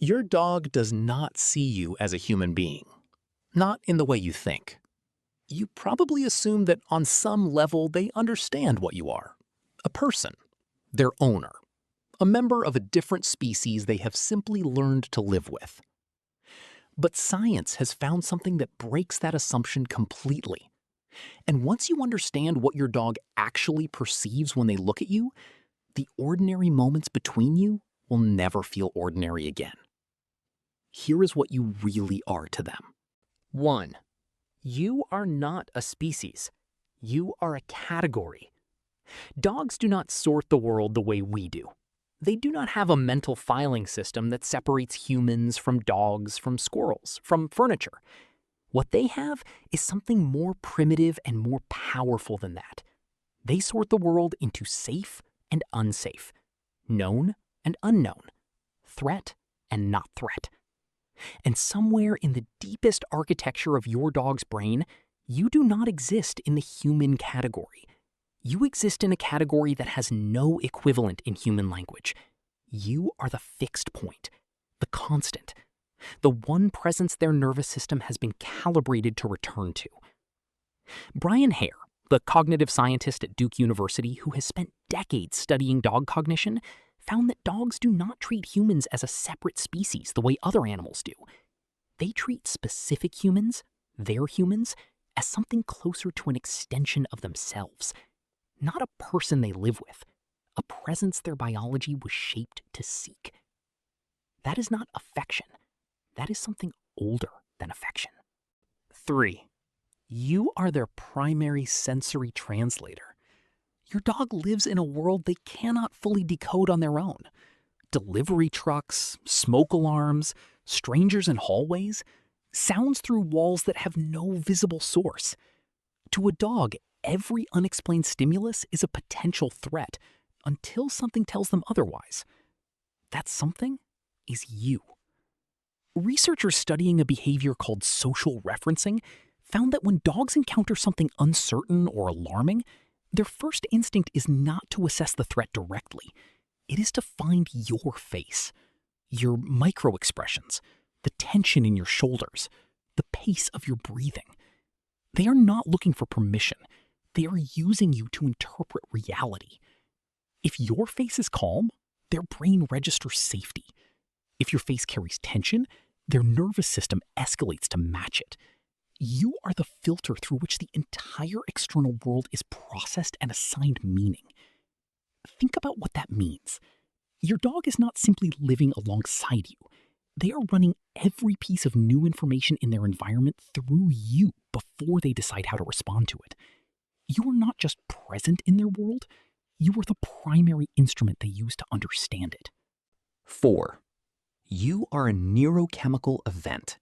Your dog does not see you as a human being, not in the way you think. You probably assume that on some level they understand what you are, a person, their owner, a member of a different species they have simply learned to live with. But science has found something that breaks that assumption completely. And once you understand what your dog actually perceives when they look at you, the ordinary moments between you will never feel ordinary again. Here is what you really are to them. 1. You are not a species. You are a category. Dogs do not sort the world the way we do. They do not have a mental filing system that separates humans from dogs, from squirrels, from furniture. What they have is something more primitive and more powerful than that. They sort the world into safe and unsafe, known and unknown, threat and not threat. And somewhere in the deepest architecture of your dog's brain, you do not exist in the human category. You exist in a category that has no equivalent in human language. You are the fixed point, the constant, the one presence their nervous system has been calibrated to return to. Brian Hare, the cognitive scientist at Duke University who has spent decades studying dog cognition, found that dogs do not treat humans as a separate species the way other animals do. They treat specific humans, their humans, as something closer to an extension of themselves, not a person they live with, a presence their biology was shaped to seek. That is not affection. That is something older than affection. 3. You are their primary sensory translator. Your dog lives in a world they cannot fully decode on their own. Delivery trucks, smoke alarms, strangers in hallways, sounds through walls that have no visible source. To a dog, every unexplained stimulus is a potential threat until something tells them otherwise. That something is you. Researchers studying a behavior called social referencing found that when dogs encounter something uncertain or alarming, their first instinct is not to assess the threat directly. It is to find your face, your micro-expressions, the tension in your shoulders, the pace of your breathing. They are not looking for permission. They are using you to interpret reality. If your face is calm, their brain registers safety. If your face carries tension, their nervous system escalates to match it. You are the filter through which the entire external world is processed and assigned meaning. Think about what that means. Your dog is not simply living alongside you. They are running every piece of new information in their environment through you before they decide how to respond to it. You are not just present in their world, you are the primary instrument they use to understand it. 4. You are a neurochemical event.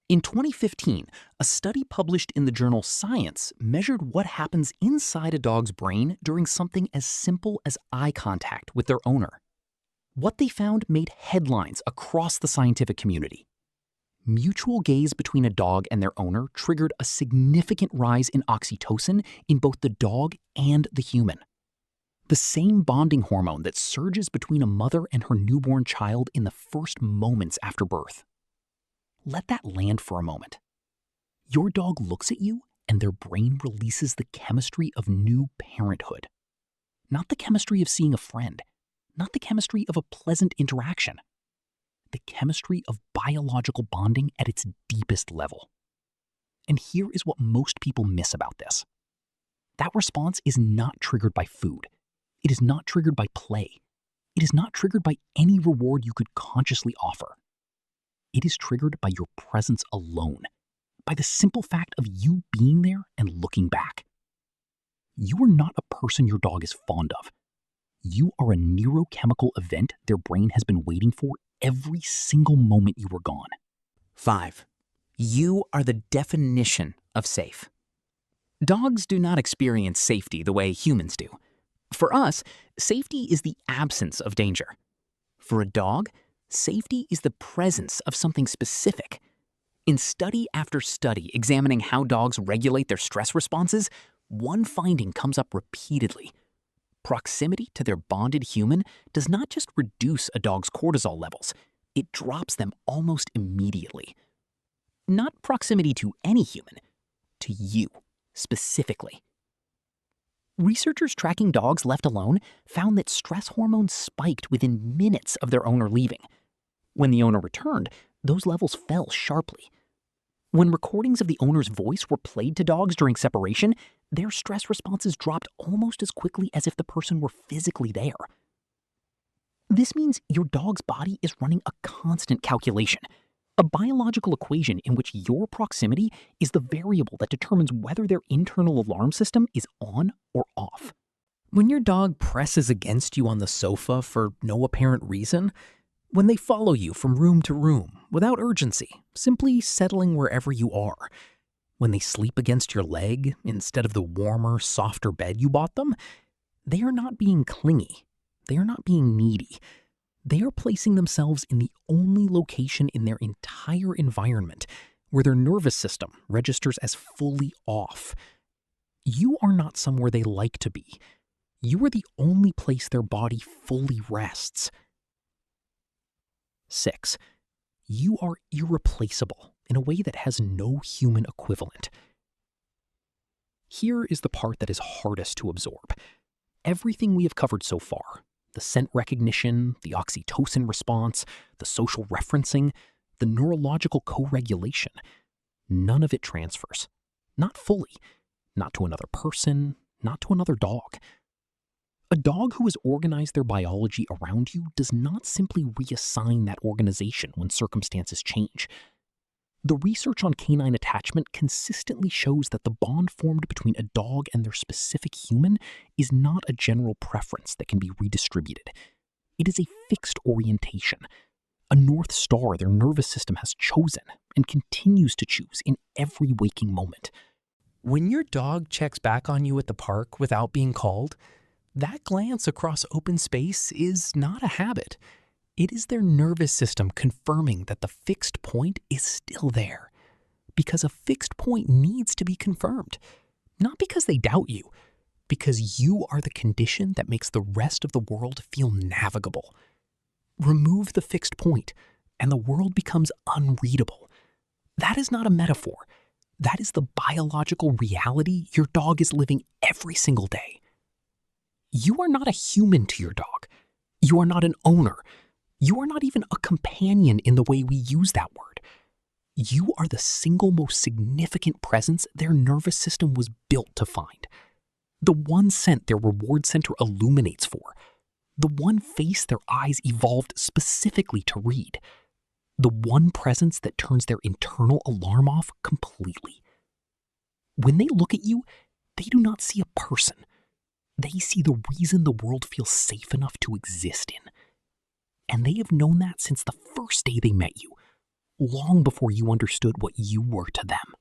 In 2015, a study published in the journal Science measured what happens inside a dog's brain during something as simple as eye contact with their owner. What they found made headlines across the scientific community. Mutual gaze between a dog and their owner triggered a significant rise in oxytocin in both the dog and the human. The same bonding hormone that surges between a mother and her newborn child in the first moments after birth. Let that land for a moment. Your dog looks at you and their brain releases the chemistry of new parenthood. Not the chemistry of seeing a friend, not the chemistry of a pleasant interaction. The chemistry of biological bonding at its deepest level. And here is what most people miss about this. That response is not triggered by food. It is not triggered by play. It is not triggered by any reward you could consciously offer. It is triggered by your presence alone, by the simple fact of you being there and looking back. You are not a person your dog is fond of. You are a neurochemical event their brain has been waiting for every single moment you were gone. 5. You are the definition of safe. Dogs do not experience safety the way humans do. For us, safety is the absence of danger. For a dog, safety is the presence of something specific. In study after study examining how dogs regulate their stress responses, one finding comes up repeatedly. Proximity to their bonded human does not just reduce a dog's cortisol levels, it drops them almost immediately. Not proximity to any human, to you, specifically. Researchers tracking dogs left alone found that stress hormones spiked within minutes of their owner leaving. When the owner returned, those levels fell sharply. When recordings of the owner's voice were played to dogs during separation, their stress responses dropped almost as quickly as if the person were physically there. This means your dog's body is running a constant calculation, a biological equation in which your proximity is the variable that determines whether their internal alarm system is on or off. When your dog presses against you on the sofa for no apparent reason, when they follow you from room to room without urgency, simply settling wherever you are, when they sleep against your leg instead of the warmer, softer bed you bought them, they are not being clingy. They are not being needy. They are placing themselves in the only location in their entire environment where their nervous system registers as fully off. You are not somewhere they like to be. You are the only place their body fully rests. 6. You are irreplaceable in a way that has no human equivalent. Here is the part that is hardest to absorb. Everything we have covered so far, the scent recognition, the oxytocin response, the social referencing, the neurological co-regulation, none of it transfers. Not fully. Not to another person, not to another dog. A dog who has organized their biology around you does not simply reassign that organization when circumstances change. The research on canine attachment consistently shows that the bond formed between a dog and their specific human is not a general preference that can be redistributed. It is a fixed orientation, a North Star their nervous system has chosen and continues to choose in every waking moment. When your dog checks back on you at the park without being called, that glance across open space is not a habit. It is their nervous system confirming that the fixed point is still there. Because a fixed point needs to be confirmed. Not because they doubt you, because you are the condition that makes the rest of the world feel navigable. Remove the fixed point, and the world becomes unreadable. That is not a metaphor. That is the biological reality your dog is living every single day. You are not a human to your dog. You are not an owner. You are not even a companion in the way we use that word. You are the single most significant presence their nervous system was built to find. The one scent their reward center illuminates for. The one face their eyes evolved specifically to read. The one presence that turns their internal alarm off completely. When they look at you, they do not see a person. They see the reason the world feels safe enough to exist in. And they have known that since the first day they met you, long before you understood what you were to them.